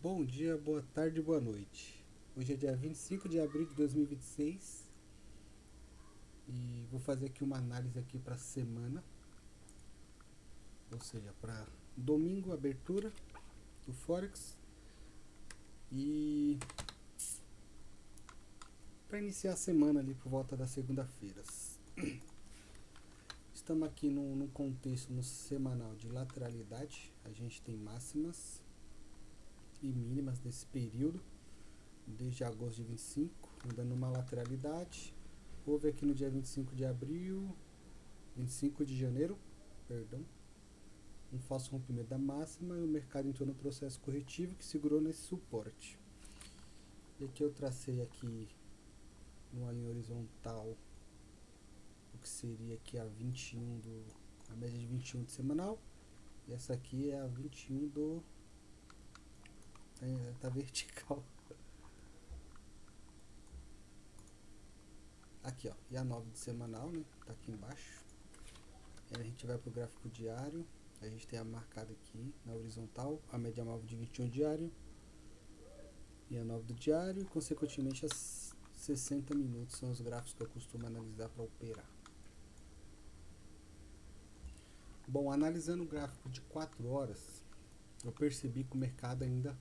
Bom dia, boa tarde, boa noite. Hoje é dia 25 de abril de 2026 e vou fazer aqui uma análise aqui para a semana, ou seja, para domingo, abertura do Forex e para iniciar a semana ali por volta da segunda-feira. Estamos aqui num contexto no semanal de lateralidade, a gente tem máximas e mínimas nesse período, desde agosto de 25, andando numa lateralidade. Houve aqui no dia 25 de abril, 25 de janeiro, perdão, um falso rompimento da máxima e o mercado entrou no processo corretivo que segurou nesse suporte. E aqui eu tracei aqui numa linha horizontal o que seria aqui a média de 21 de semanal, e essa aqui é a 21 do tá vertical. Aqui, ó, e a 9 de semanal, né? Tá aqui embaixo. E a gente vai pro gráfico diário. A gente tem a marcada aqui na horizontal, a média móvel de 21 diário e a 9 do diário, e consequentemente as 60 minutos são os gráficos que eu costumo analisar para operar. Bom, analisando o gráfico de 4 horas, eu percebi que o mercado ainda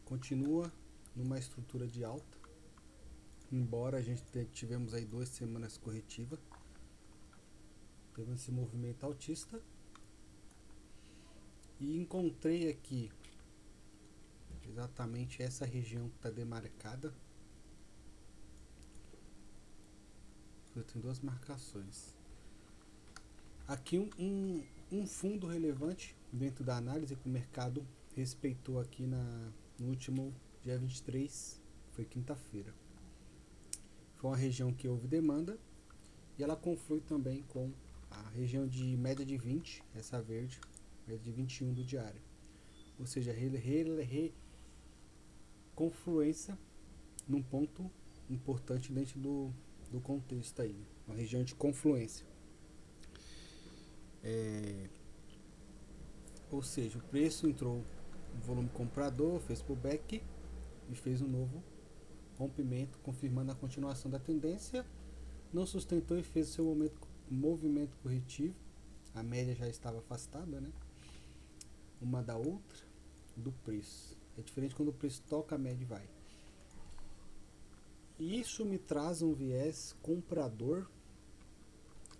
continua numa estrutura de alta, embora a gente tivemos aí 2 semanas corretivas, temos esse movimento altista, e encontrei aqui exatamente essa região que está demarcada. Eu tenho 2 marcações. Aqui um fundo relevante dentro da análise que o mercado respeitou aqui no último dia 23, foi quinta-feira. Foi uma região que houve demanda e ela conflui também com a região de média de 20, essa verde, média de 21 do diário. Ou seja, confluência num ponto importante dentro do contexto aí, uma região de confluência. Ou seja, o preço entrou no volume comprador, fez pullback e fez um novo rompimento, confirmando a continuação da tendência, não sustentou e fez o seu movimento corretivo. A média já estava afastada, né? Uma da outra, do preço. É diferente quando o preço toca a média e vai. E isso me traz um viés comprador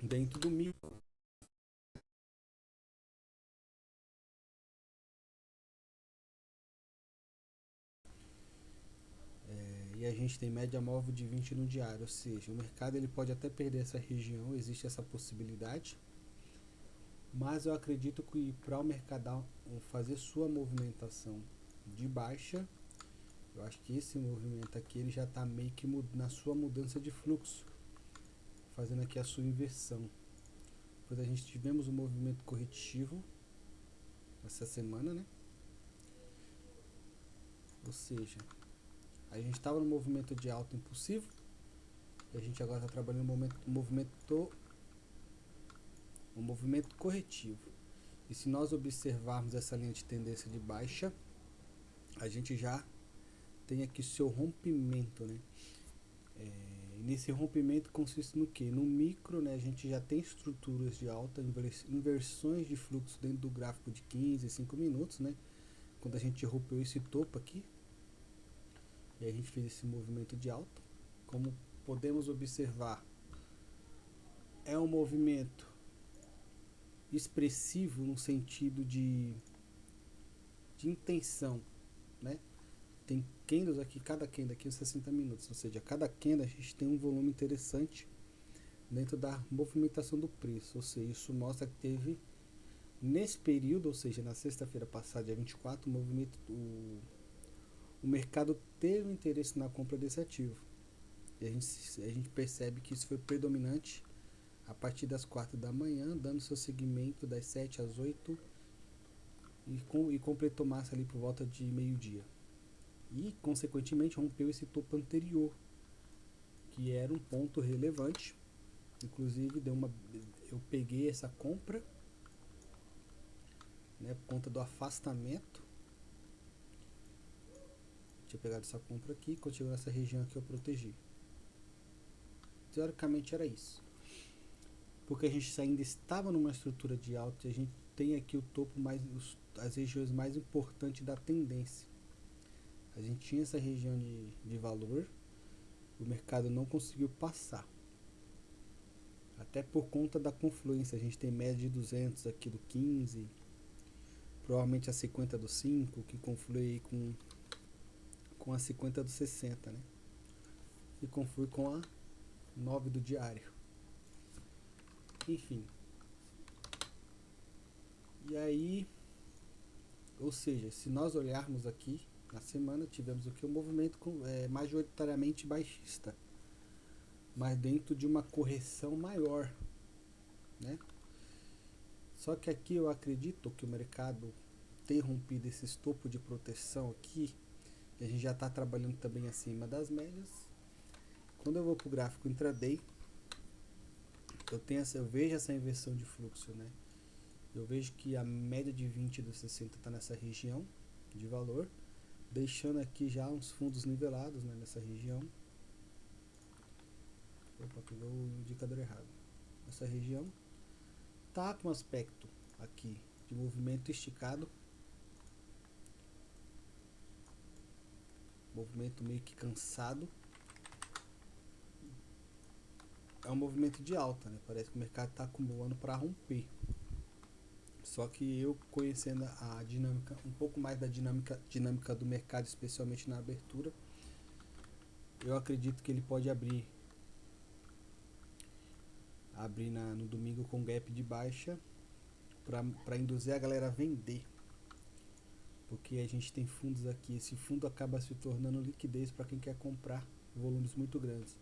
dentro do micro. E a gente tem média móvel de 20 no diário, ou seja, o mercado ele pode até perder essa região, existe essa possibilidade, mas eu acredito que para o mercado fazer sua movimentação de baixa, eu acho que esse movimento aqui ele já está meio que na sua mudança de fluxo, fazendo aqui a sua inversão. Depois a gente tivemos um movimento corretivo essa semana, né? Ou seja, a gente estava no movimento de alta impulsivo e a gente agora está trabalhando no movimento corretivo. E se nós observarmos essa linha de tendência de baixa, a gente já tem aqui seu rompimento, né? E nesse rompimento consiste no que? No micro, né? A gente já tem estruturas de alta, inversões de fluxo dentro do gráfico de 15, 5 minutos, né? Quando a gente rompeu esse topo aqui, e a gente fez esse movimento de alta, como podemos observar, é um movimento expressivo no sentido de intenção, né? Tem candles aqui, cada candle aqui é 60 minutos, ou seja, cada candle a gente tem um volume interessante dentro da movimentação do preço, ou seja, isso mostra que teve nesse período, ou seja, na sexta-feira passada, dia 24, o mercado teve interesse na compra desse ativo. E a gente percebe que isso foi predominante a partir das 4 da manhã, dando seu segmento das 7 às 8 e completou massa ali por volta de meio-dia. E, consequentemente, rompeu esse topo anterior, que era um ponto relevante. Inclusive, eu peguei essa compra, né, por conta do afastamento. Tinha pegado essa compra aqui, quando chegou nessa região aqui eu protegi. Teoricamente era isso, porque a gente ainda estava numa estrutura de alta e a gente tem aqui o topo as regiões mais importantes da tendência. A gente tinha essa região de valor, o mercado não conseguiu passar, até por conta da confluência. A gente tem média de 200 aqui do 15, provavelmente a 50 do 5, que conflui com a 50 do 60, né? E conflui com a 9 do diário. Enfim. E aí, ou seja, se nós olharmos aqui na semana, tivemos aqui um movimento majoritariamente baixista, mas dentro de uma correção maior, né? Só que aqui eu acredito que o mercado tem rompido esse topo de proteção aqui, e a gente já está trabalhando também acima das médias. Quando eu vou para o gráfico intraday, eu vejo essa inversão de fluxo, né? Eu vejo que a média de 20 do 60 está nessa região de valor, deixando aqui já uns fundos nivelados, né, nessa região. Opa, pegou o indicador errado. Essa região tá com aspecto aqui de movimento esticado, movimento meio que cansado. É um movimento de alta, né? Parece que o mercado está acumulando para romper. Só que eu conhecendo a dinâmica, um pouco mais da dinâmica do mercado, especialmente na abertura, eu acredito que ele pode abrir no domingo com gap de baixa para induzir a galera a vender, porque a gente tem fundos aqui. Esse fundo acaba se tornando liquidez para quem quer comprar volumes muito grandes.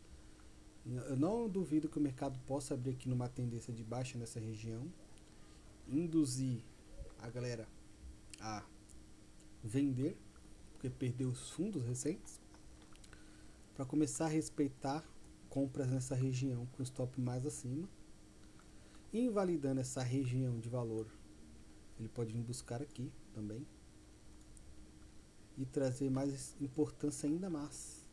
Eu não duvido que o mercado possa abrir aqui numa tendência de baixa nessa região, induzir a galera a vender, porque perdeu os fundos recentes, para começar a respeitar compras nessa região com stop mais acima, invalidando essa região de valor. Ele pode vir buscar aqui também e trazer mais importância ainda mais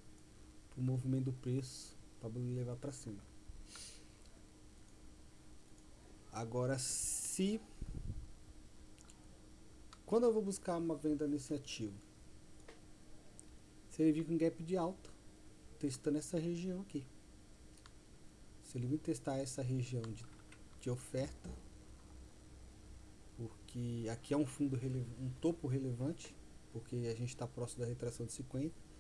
para o movimento do preço, para levar para cima. Agora, quando eu vou buscar uma venda nesse ativo, se ele vir com gap de alta, testando essa região aqui, se ele vir testar essa região de oferta, porque aqui é um fundo um topo relevante, porque a gente está próximo da retração de 50.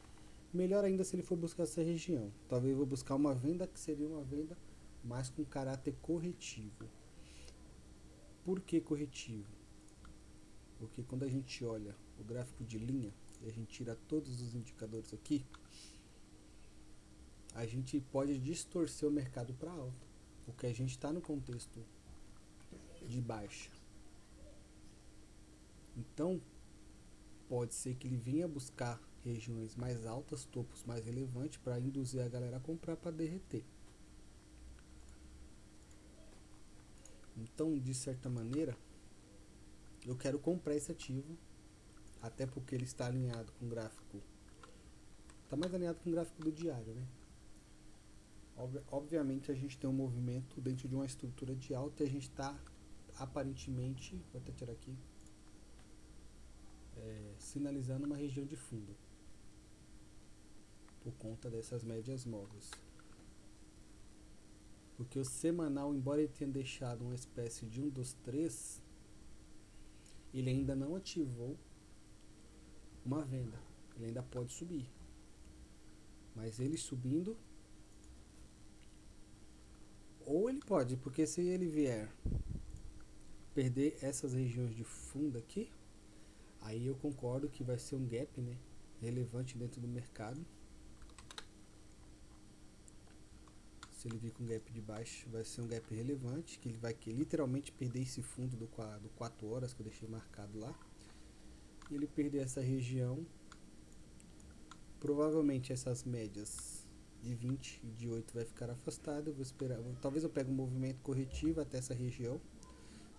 Melhor ainda se ele for buscar essa região. Talvez eu vou buscar uma venda que seria uma venda mais com caráter corretivo. Por que corretivo? Porque quando a gente olha o gráfico de linha e a gente tira todos os indicadores aqui, a gente pode distorcer o mercado para alta, porque a gente está no contexto de baixa. Então, pode ser que ele venha buscar regiões mais altas, topos mais relevantes, para induzir a galera a comprar para derreter. Então, de certa maneira, eu quero comprar esse ativo, até porque ele está alinhado com o gráfico. Está mais alinhado com o gráfico do diário, né? Obviamente a gente tem um movimento dentro de uma estrutura de alta e a gente está aparentemente, vou até tirar aqui, sinalizando uma região de fundo por conta dessas médias móveis, porque o semanal, embora ele tenha deixado uma espécie de 1 dos 3, ele ainda não ativou uma venda, ele ainda pode subir, mas ele subindo, ou ele pode, porque se ele vier perder essas regiões de fundo aqui, aí eu concordo que vai ser um gap, né, relevante dentro do mercado. Se ele vir com gap de baixo, vai ser um gap relevante, que ele vai literalmente perder esse fundo do 4 horas que eu deixei marcado lá. E ele perder essa região, provavelmente essas médias de 20 e de 8 vai ficar afastada. Eu vou esperar, talvez eu pegue um movimento corretivo até essa região.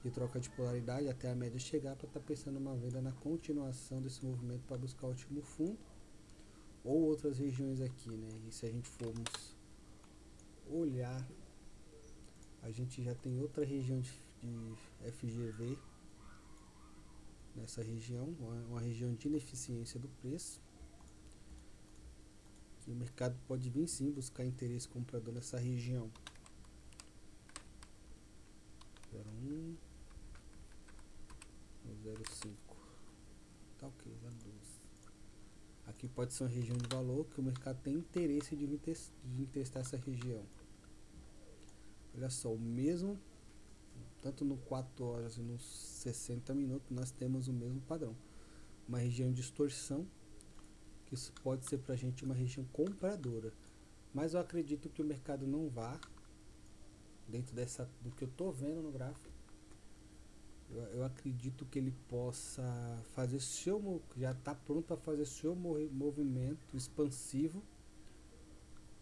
de troca de polaridade até a média chegar para estar pensando uma venda na continuação desse movimento para buscar o último fundo ou outras regiões aqui, né? E se a gente formos olhar, a gente já tem outra região de FGV nessa região, uma região de ineficiência do preço, que o mercado pode vir sim buscar interesse comprador nessa região. 0,1 0,5, tá ok, 0,12. Aqui pode ser uma região de valor que o mercado tem interesse de vir testar essa região. Olha só, o mesmo, tanto no 4 horas e nos 60 minutos, nós temos o mesmo padrão. Uma região de distorção, que isso pode ser para a gente uma região compradora. Mas eu acredito que o mercado não vá, dentro do que eu estou vendo no gráfico, eu acredito que ele possa fazer já está pronto para fazer seu movimento expansivo.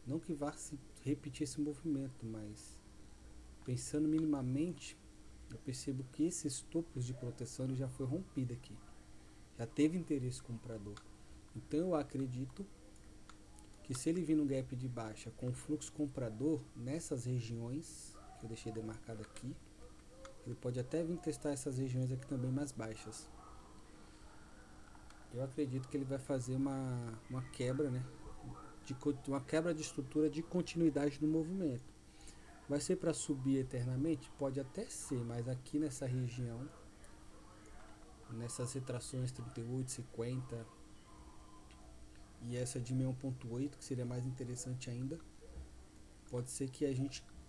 Não que vá se repetir esse movimento, mas pensando minimamente, eu percebo que esses topos de proteção ele já foi rompido aqui. Já teve interesse comprador. Então eu acredito que se ele vir no gap de baixa com fluxo comprador nessas regiões, que eu deixei demarcado aqui, ele pode até vir testar essas regiões aqui também mais baixas. Eu acredito que ele vai fazer uma quebra, né? Uma quebra de estrutura de continuidade do movimento. Vai ser para subir eternamente? Pode até ser, mas aqui nessa região, nessas retrações 38, 50 e essa de 61.8, que seria mais interessante ainda, pode ser que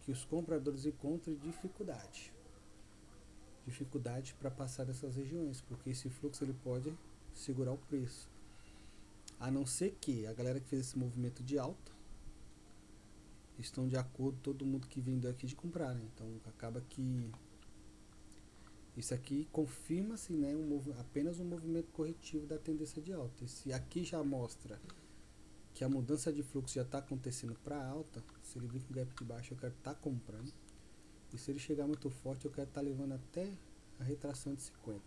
que os compradores encontrem dificuldade para passar dessas regiões, porque esse fluxo ele pode segurar o preço. A não ser que a galera que fez esse movimento de alta estão de acordo, todo mundo que vendeu aqui de comprar, né? Então acaba que isso aqui confirma-se, né, apenas um movimento corretivo da tendência de alta. Esse aqui já mostra que a mudança de fluxo já está acontecendo para alta. Se ele vir com gap de baixo, eu quero estar comprando. E se ele chegar muito forte, eu quero estar levando até a retração de 50.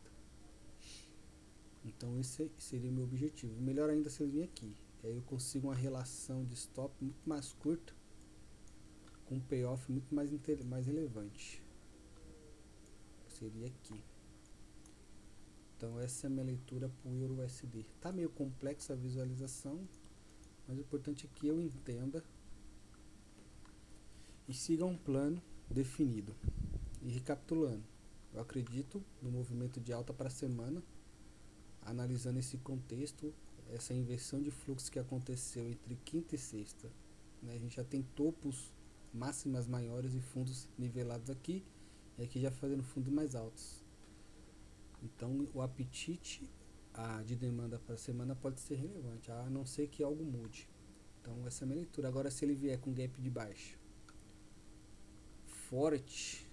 Então esse seria o meu objetivo. Melhor ainda se ele vir aqui, que aí eu consigo uma relação de stop muito mais curta, com um payoff muito mais relevante. Seria aqui. Então essa é a minha leitura para o Euro USD. Tá meio complexa a visualização, mas o importante é que eu entenda e siga um plano definido. E recapitulando, eu acredito no movimento de alta para a semana, analisando esse contexto, essa inversão de fluxo que aconteceu entre quinta e sexta, né? A gente já tem topos máximas maiores e fundos nivelados aqui, e aqui já fazendo fundos mais altos. Então o apetite de demanda para a semana pode ser relevante, a não ser que algo mude. Então essa é a minha leitura. Agora se ele vier com gap de baixo forte,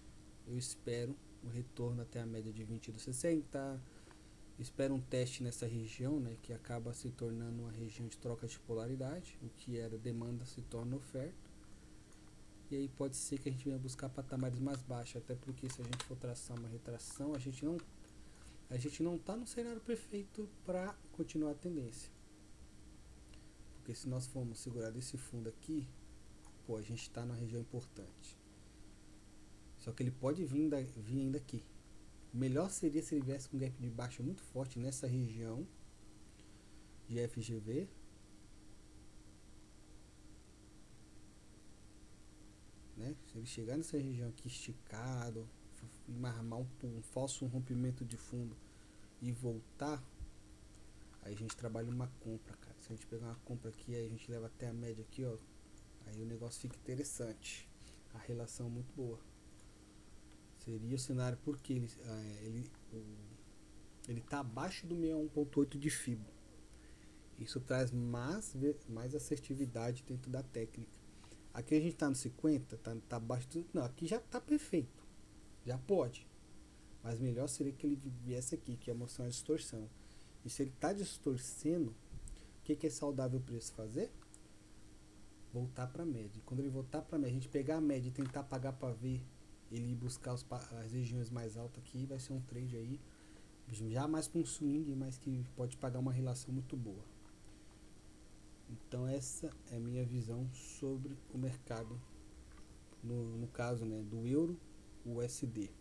eu espero o retorno até a média de 20 do 60. Espero um teste nessa região, né, que acaba se tornando uma região de troca de polaridade. O que era demanda se torna oferta. E aí pode ser que a gente venha buscar patamares mais baixos, até porque se a gente for traçar uma retração, a gente não está no cenário perfeito para continuar a tendência. Porque se nós formos segurar esse fundo aqui, a gente está numa região importante. Só que ele pode vir ainda aqui. O melhor seria se ele viesse com um gap de baixa muito forte nessa região de FGV. Né? Se ele chegar nessa região aqui esticado, armar um falso rompimento de fundo e voltar, aí a gente trabalha uma compra, cara. Se a gente pegar uma compra aqui, aí a gente leva até a média aqui, ó. Aí o negócio fica interessante. A relação é muito boa. Seria o cenário porque ele está abaixo do 61.8 de FIBO. Isso traz mais assertividade dentro da técnica. Aqui a gente está no 50, tá abaixo do... Não, aqui já está perfeito. Já pode. Mas melhor seria que ele viesse aqui, que ia mostrar uma distorção. E se ele está distorcendo, o que é saudável o preço fazer? Voltar para a média. Quando ele voltar para a média, a gente pegar a média e tentar pagar para ver ele ir buscar as regiões mais altas aqui, vai ser um trade aí já mais para um swing, mas que pode pagar uma relação muito boa. Então essa é a minha visão sobre o mercado, no caso, né, do euro USD.